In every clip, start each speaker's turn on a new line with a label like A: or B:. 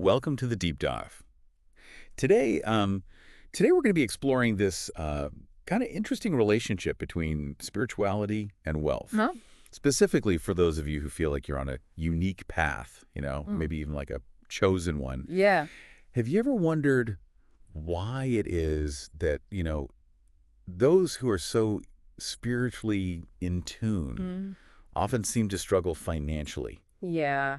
A: Welcome to the deep dive. Today, today we're going to be exploring this kind of interesting relationship between spirituality and wealth.
B: Huh?
A: Specifically for those of you who feel like you're on a unique path,
B: Mm.
A: maybe even like a chosen one.
B: Yeah.
A: Have you ever wondered why it is that, those who are so spiritually in tune
B: Mm.
A: often seem to struggle financially?
B: Yeah.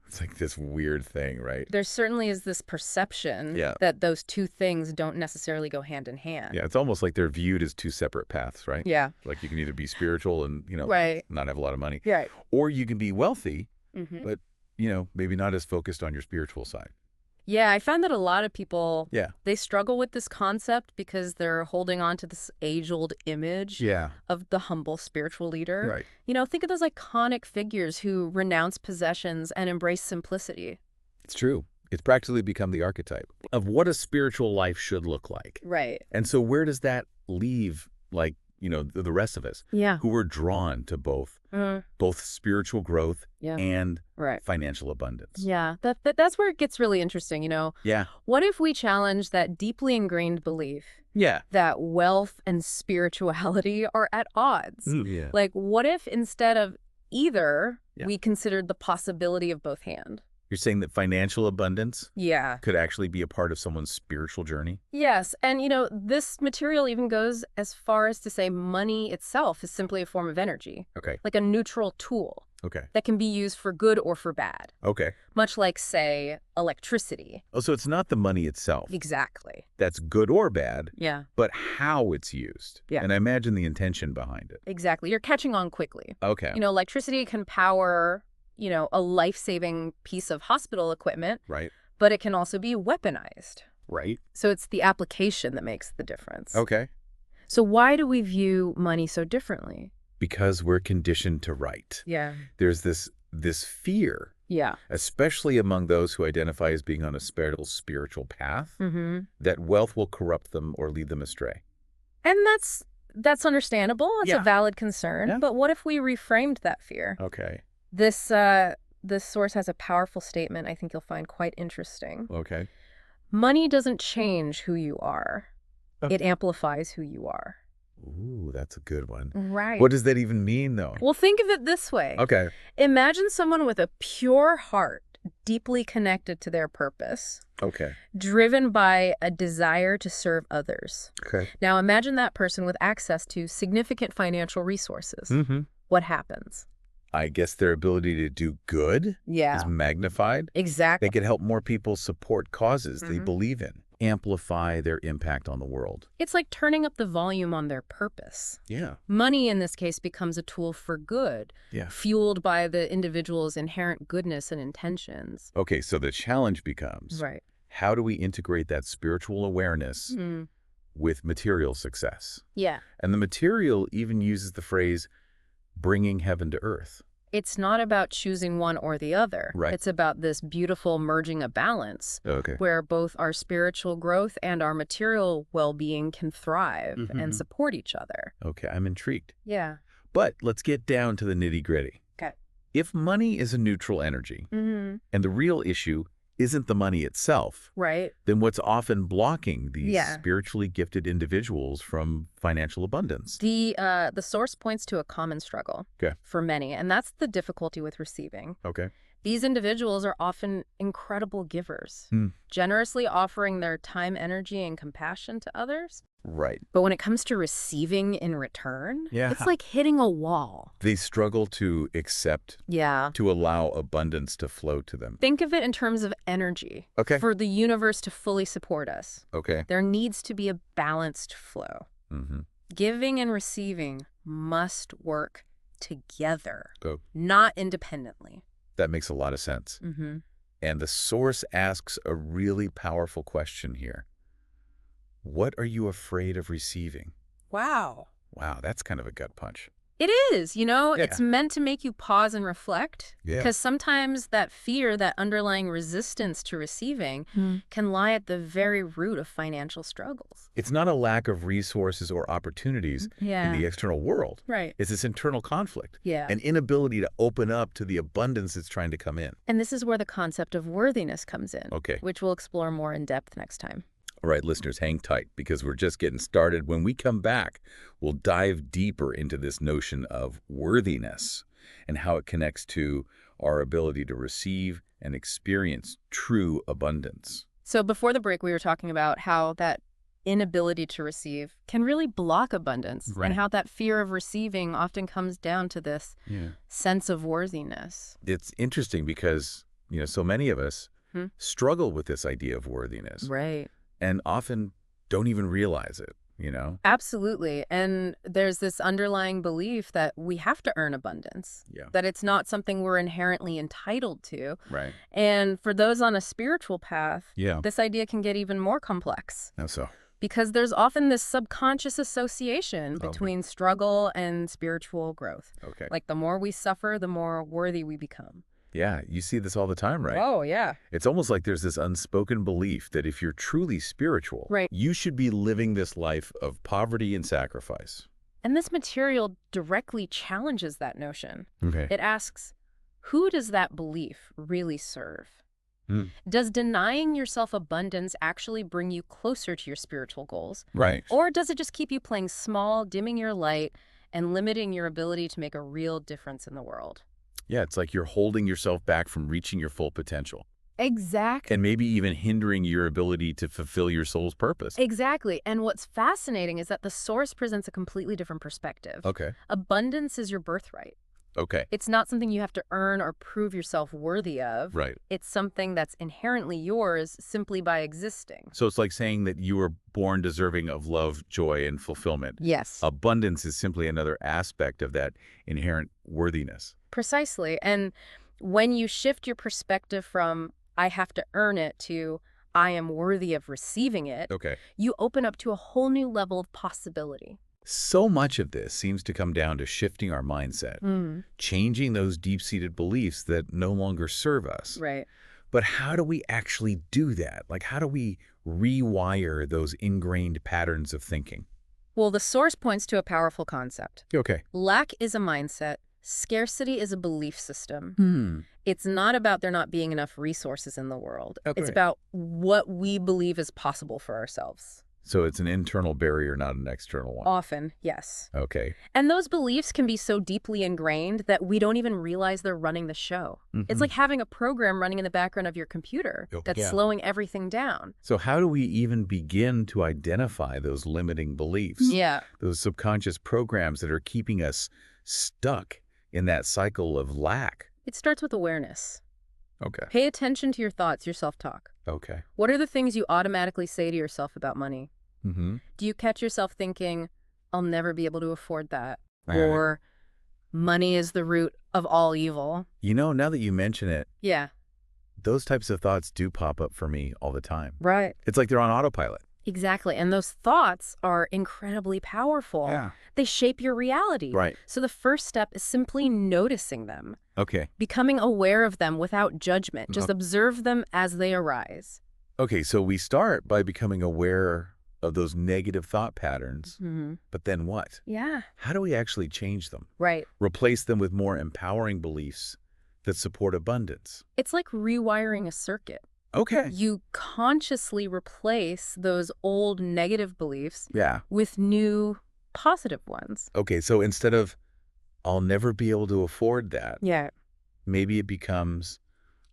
A: It's like this weird thing, right?
B: There certainly is this perception
A: Yeah.
B: that those two things don't necessarily go hand in hand.
A: Yeah, it's almost like they're viewed as two separate paths, right?
B: Yeah.
A: Like you can either be spiritual and,
B: Right.
A: not have a lot of money,
B: Right.
A: or you can be wealthy,
B: Hmm.
A: but, maybe not as focused on your spiritual side.
B: Yeah, I find that a lot of people,
A: Yeah.
B: they struggle with this concept because they're holding on to this age-old image
A: Yeah.
B: of the humble spiritual leader.
A: Right.
B: Think of those iconic figures who renounce possessions and embrace simplicity.
A: It's true. It's practically become the archetype of what a spiritual life should look like.
B: Right.
A: And so where does that leave, the rest of us
B: Yeah.
A: who are drawn to both spiritual growth
B: Yeah.
A: and
B: Right.
A: financial abundance?
B: Yeah, that's where it gets really interesting,
A: Yeah.
B: What if we challenge that deeply ingrained belief
A: Yeah.
B: that wealth and spirituality are at odds?
A: Yeah.
B: Like, what if instead of either,
A: Yeah.
B: we considered the possibility of both hand?
A: You're saying that financial abundance
B: Yeah.
A: could actually be a part of someone's spiritual journey?
B: Yes, and this material even goes as far as to say money itself is simply a form of energy,
A: Okay.
B: like a neutral tool
A: Okay.
B: that can be used for good or for bad,
A: Okay.
B: much like, say, electricity.
A: Oh, so it's not the money itself
B: Exactly.
A: that's good or bad,
B: Yeah.
A: but how it's used.
B: Yeah.
A: And I imagine the intention behind it.
B: Exactly. You're catching on quickly.
A: Okay.
B: Electricity can power, a life-saving piece of hospital equipment,
A: Right.
B: but it can also be weaponized.
A: Right.
B: So it's the application that makes the difference.
A: Okay.
B: So why do we view money so differently?
A: Because we're conditioned to right.
B: Yeah.
A: There's this fear,
B: Yeah.
A: especially among those who identify as being on a spiritual path,
B: Mm-hmm.
A: that wealth will corrupt them or lead them astray.
B: And that's understandable. It's
A: Yeah.
B: a valid concern.
A: Yeah.
B: But what if we reframed that fear?
A: Okay.
B: This source has a powerful statement I think you'll find quite interesting.
A: Okay.
B: Money doesn't change who you are.
A: Oh.
B: It amplifies who you are.
A: Ooh, that's a good one.
B: Right.
A: What does that even mean, though?
B: Well, think of it this way.
A: Okay.
B: Imagine someone with a pure heart, deeply connected to their purpose,
A: Okay.
B: driven by a desire to serve others.
A: Okay.
B: Now, imagine that person with access to significant financial resources.
A: Mm-hmm.
B: What happens?
A: I guess their ability to do good
B: Yeah.
A: is magnified.
B: Exactly.
A: They could help more people support causes they
B: Mhm.
A: believe in, amplify their impact on the world.
B: It's like turning up the volume on their purpose.
A: Yeah.
B: Money, in this case, becomes a tool for good,
A: Yeah.
B: fueled by the individual's inherent goodness and intentions.
A: Okay, so the challenge becomes,
B: Right.
A: how do we integrate that spiritual awareness with material success?
B: Yeah.
A: And the material even uses the phrase, bringing heaven to earth.
B: It's not about choosing one or the other.
A: Right.
B: It's about this beautiful merging of balance
A: Okay.
B: where both our spiritual growth and our material well-being can thrive
A: Mhm.
B: and support each other.
A: Okay, I'm intrigued.
B: Yeah.
A: But let's get down to the nitty-gritty.
B: Okay.
A: If money is a neutral energy,
B: Mm-hmm.
A: and the real issue isn't the money itself,
B: Right.
A: then what's often blocking these
B: Yeah.
A: spiritually gifted individuals from financial abundance?
B: The source points to a common struggle
A: Okay.
B: for many, and that's the difficulty with receiving.
A: Okay.
B: These individuals are often incredible givers, generously offering their time, energy, and compassion to others.
A: Right.
B: But when it comes to receiving in return,
A: Yeah.
B: it's like hitting a wall.
A: They struggle to accept,
B: Yeah.
A: to allow abundance to flow to them.
B: Think of it in terms of energy.
A: Okay.
B: For the universe to fully support us,
A: Okay.
B: there needs to be a balanced flow.
A: Mm-hmm.
B: Giving and receiving must work together,
A: Oh,
B: not independently.
A: that makes a lot of sense.
B: Mm-hmm.
A: And the source asks a really powerful question here. What are you afraid of receiving?
B: Wow.
A: Wow, that's kind of a gut punch.
B: It is,
A: Yeah.
B: it's meant to make you pause and reflect,
A: Yeah.
B: because sometimes that fear, that underlying resistance to receiving, can lie at the very root of financial struggles.
A: It's not a lack of resources or opportunities in
B: Yeah.
A: the external world.
B: Right.
A: It's this internal conflict,
B: Yeah.
A: an inability to open up to the abundance that's trying to come in.
B: And this is where the concept of worthiness comes in,
A: Okay.
B: which we'll explore more in depth next time.
A: All right, listeners, hang tight because we're just getting started. When we come back, we'll dive deeper into this notion of worthiness and how it connects to our ability to receive and experience true abundance.
B: So before the break, we were talking about how that inability to receive can really block abundance,
A: Right.
B: and how that fear of receiving often comes down to this
A: Yeah.
B: sense of worthiness.
A: It's interesting because, so many of us struggle with this idea of worthiness
B: Right.
A: and often don't even realize it.
B: Absolutely. And there's this underlying belief that we have to earn abundance,
A: Yeah.
B: that it's not something we're inherently entitled to.
A: Right.
B: And for those on a spiritual path,
A: Yeah.
B: this idea can get even more complex,
A: How so?
B: because there's often this subconscious association
A: Okay.
B: between struggle and spiritual growth.
A: Okay.
B: Like the more we suffer, the more worthy we become.
A: Yeah, you see this all the time, right?
B: Oh, yeah.
A: It's almost like there's this unspoken belief that if you're truly spiritual,
B: Right.
A: you should be living this life of poverty and sacrifice.
B: And this material directly challenges that notion.
A: Okay.
B: It asks, who does that belief really serve?
A: Hmm.
B: Does denying yourself abundance actually bring you closer to your spiritual goals?
A: Right.
B: Or does it just keep you playing small, dimming your light, and limiting your ability to make a real difference in the world?
A: Yeah, it's like you're holding yourself back from reaching your full potential
B: Exactly.
A: and maybe even hindering your ability to fulfill your soul's purpose.
B: Exactly. And what's fascinating is that the source presents a completely different perspective.
A: Okay.
B: Abundance is your birthright.
A: Okay.
B: It's not something you have to earn or prove yourself worthy of.
A: Right.
B: It's something that's inherently yours simply by existing.
A: So it's like saying that you were born deserving of love, joy, and fulfillment.
B: Yes.
A: Abundance is simply another aspect of that inherent worthiness.
B: Precisely. And when you shift your perspective from I have to earn it to I am worthy of receiving it,
A: Okay.
B: you open up to a whole new level of possibility.
A: So much of this seems to come down to shifting our mindset, changing those deep-seated beliefs that no longer serve us.
B: Right.
A: But how do we actually do that? Like, how do we rewire those ingrained patterns of thinking?
B: Well, the source points to a powerful concept.
A: Okay.
B: Lack is a mindset. Scarcity is a belief system. It's not about there not being enough resources in the world.
A: Okay.
B: It's about what we believe is possible for ourselves.
A: So it's an internal barrier, not an external one.
B: Often, yes.
A: Okay.
B: And those beliefs can be so deeply ingrained that we don't even realize they're running the show. It's like having a program running in the background of your computer that's slowing everything down.
A: So how do we even begin to identify those limiting beliefs?
B: Yeah.
A: Those subconscious programs that are keeping us stuck in that cycle of lack?
B: It starts with awareness.
A: Okay.
B: Pay attention to your thoughts, your self-talk.
A: Okay.
B: What are the things you automatically say to yourself about money?
A: Mm-hmm.
B: Do you catch yourself thinking, I'll never be able to afford that?
A: Right.
B: Or money is the root of all evil?
A: Now that you mention it,
B: Yeah.
A: those types of thoughts do pop up for me all the time.
B: Right.
A: It's like they're on autopilot.
B: Exactly. And those thoughts are incredibly powerful.
A: Yeah.
B: They shape your reality.
A: Right.
B: So the first step is simply noticing them,
A: Okay.
B: becoming aware of them without judgment. Just observe them as they arise.
A: Okay, so we start by becoming aware of those negative thought patterns, but then what?
B: Yeah.
A: How do we actually change them?
B: Right.
A: Replace them with more empowering beliefs that support abundance?
B: It's like rewiring a circuit.
A: Okay.
B: You consciously replace those old negative beliefs
A: Yeah.
B: with new positive ones.
A: Okay, so instead of, I'll never be able to afford that,
B: Yeah.
A: maybe it becomes,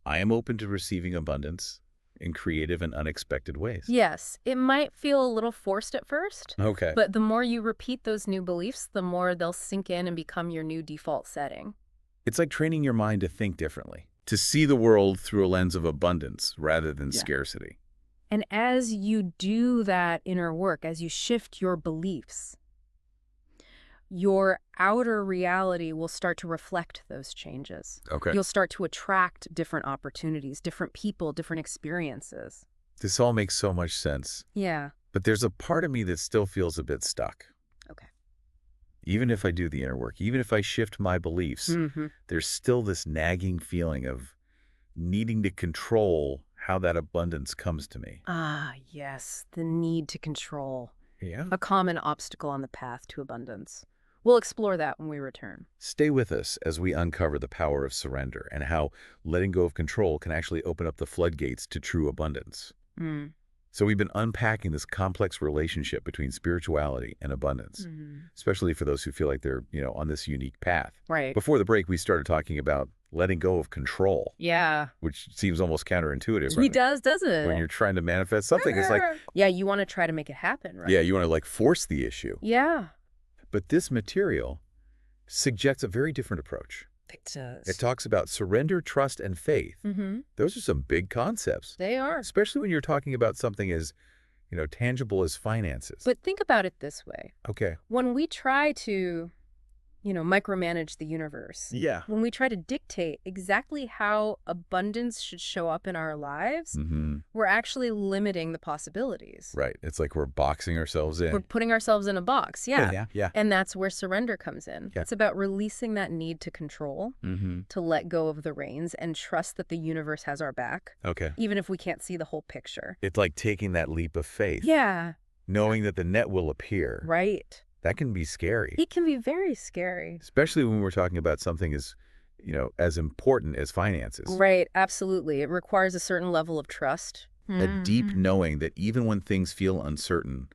A: I am open to receiving abundance in creative and unexpected ways.
B: Yes. It might feel a little forced at first,
A: Okay.
B: but the more you repeat those new beliefs, the more they'll sink in and become your new default setting.
A: It's like training your mind to think differently, to see the world through a lens of abundance rather than scarcity.
B: And as you do that inner work, as you shift your beliefs, your outer reality will start to reflect those changes.
A: Okay.
B: You'll start to attract different opportunities, different people, different experiences.
A: This all makes so much sense,
B: Yeah.
A: but there's a part of me that still feels a bit stuck.
B: Okay.
A: Even if I do the inner work, even if I shift my beliefs,
B: Mm-hmm.
A: there's still this nagging feeling of needing to control how that abundance comes to me.
B: Ah, yes, the need to control.
A: Yeah.
B: A common obstacle on the path to abundance. We'll explore that when we return.
A: Stay with us as we uncover the power of surrender and how letting go of control can actually open up the floodgates to true abundance.
B: Mm.
A: So we've been unpacking this complex relationship between spirituality and abundance, especially for those who feel like they're, on this unique path.
B: Right.
A: Before the break, we started talking about letting go of control,
B: Yeah.
A: which seems almost counterintuitive.
B: He
A: Right?
B: does, doesn't it?
A: When you're trying to manifest something, it's like,
B: Yeah, you want to try to make it happen, right?
A: yeah, you want to like force the issue.
B: Yeah.
A: But this material suggests a very different approach.
B: It does.
A: It talks about surrender, trust, and faith.
B: Mm-hmm.
A: Those are some big concepts,
B: They are.
A: especially when you're talking about something as, tangible as finances.
B: But think about it this way.
A: Okay.
B: When we try to, micromanage the universe,
A: Yeah.
B: when we try to dictate exactly how abundance should show up in our lives,
A: Mm-hmm.
B: we're actually limiting the possibilities.
A: Right. It's like we're boxing ourselves in.
B: We're putting ourselves in a box, yeah.
A: Yeah.
B: And that's where surrender comes in.
A: Yeah.
B: It's about releasing that need to control,
A: Mm-hmm.
B: to let go of the reins and trust that the universe has our back,
A: Okay.
B: even if we can't see the whole picture.
A: It's like taking that leap of faith.
B: Yeah,
A: Knowing that the net will appear.
B: right.
A: That can be scary.
B: It can be very scary.
A: Especially when we're talking about something as important as finances.
B: Right, absolutely. It requires a certain level of trust.
A: A deep knowing that even when things feel uncertain,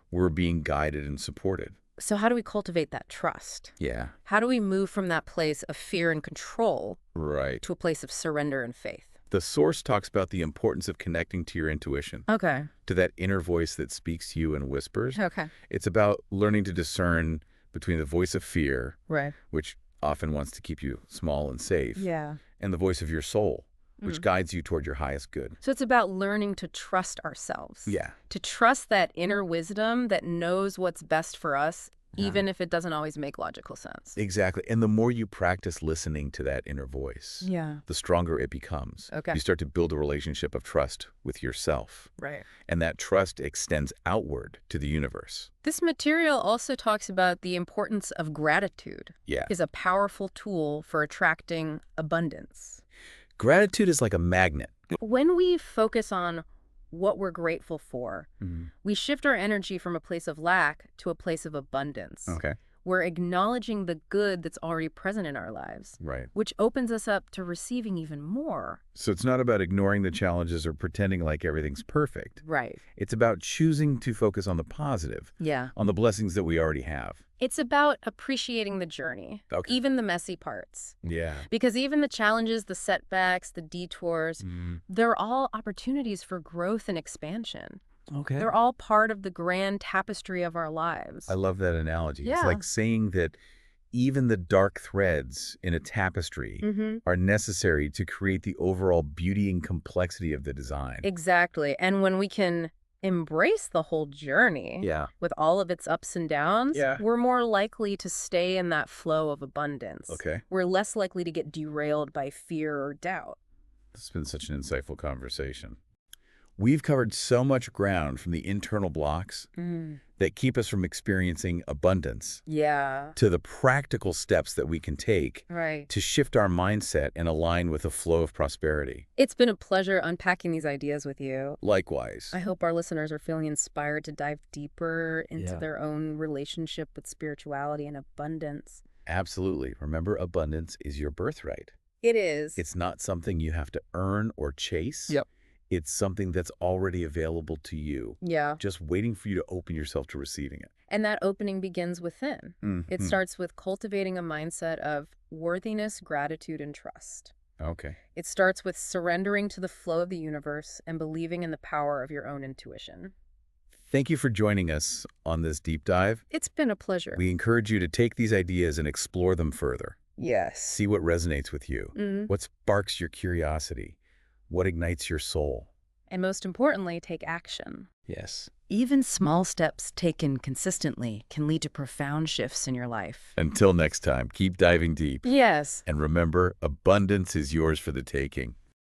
A: we're being guided and supported.
B: So how do we cultivate that trust?
A: Yeah.
B: How do we move from that place of fear and control
A: Right.
B: to a place of surrender and faith?
A: The source talks about the importance of connecting to your intuition,
B: Okay.
A: to that inner voice that speaks to you and whispers.
B: Okay.
A: It's about learning to discern between the voice of fear,
B: Right.
A: which often wants to keep you small and safe,
B: Yeah.
A: and the voice of your soul, which guides you toward your highest good.
B: So it's about learning to trust ourselves.
A: Yeah.
B: To trust that inner wisdom that knows what's best for us, even if it doesn't always make logical sense.
A: Exactly. And the more you practice listening to that inner voice,
B: Yeah.
A: the stronger it becomes.
B: Okay.
A: You start to build a relationship of trust with yourself.
B: Right.
A: And that trust extends outward to the universe.
B: This material also talks about the importance of gratitude.
A: Yeah.
B: Is a powerful tool for attracting abundance.
A: Gratitude is like a magnet.
B: When we focus on what we're grateful for,
A: Mm-hmm.
B: we shift our energy from a place of lack to a place of abundance.
A: Okay.
B: We're acknowledging the good that's already present in our lives,
A: Right.
B: which opens us up to receiving even more.
A: So it's not about ignoring the challenges or pretending like everything's perfect.
B: Right.
A: It's about choosing to focus on the positive,
B: Yeah.
A: on the blessings that we already have.
B: It's about appreciating the journey,
A: Okay.
B: even the messy parts.
A: Yeah.
B: Because even the challenges, the setbacks, the detours, they're all opportunities for growth and expansion.
A: Okay.
B: They're all part of the grand tapestry of our lives.
A: I love that analogy. It's
B: Yeah.
A: like saying that even the dark threads in a tapestry are necessary to create the overall beauty and complexity of the design.
B: Exactly. And when we can embrace the whole journey
A: Yeah.
B: with all of its ups and downs,
A: Yeah.
B: we're more likely to stay in that flow of abundance.
A: Okay.
B: We're less likely to get derailed by fear or doubt.
A: It's been such an insightful conversation. We've covered so much ground from the internal blocks that keep us from experiencing abundance
B: Yeah.
A: to the practical steps that we can take
B: Right.
A: to shift our mindset and align with the flow of prosperity.
B: It's been a pleasure unpacking these ideas with you.
A: Likewise.
B: I hope our listeners are feeling inspired to dive deeper into
A: Yeah.
B: their own relationship with spirituality and abundance.
A: Absolutely. Remember, abundance is your birthright.
B: It is.
A: It's not something you have to earn or chase.
B: Yep.
A: It's something that's already available to you,
B: Yeah.
A: just waiting for you to open yourself to receiving it.
B: And that opening begins within. It starts with cultivating a mindset of worthiness, gratitude, and trust.
A: Okay.
B: It starts with surrendering to the flow of the universe and believing in the power of your own intuition.
A: Thank you for joining us on this deep dive.
B: It's been a pleasure.
A: We encourage you to take these ideas and explore them further.
B: Yes.
A: See what resonates with you. What sparks your curiosity? What ignites your soul?
B: And most importantly, take action.
A: Yes.
B: Even small steps taken consistently can lead to profound shifts in your life.
A: Until next time, keep diving deep.
B: Yes.
A: And remember, abundance is yours for the taking.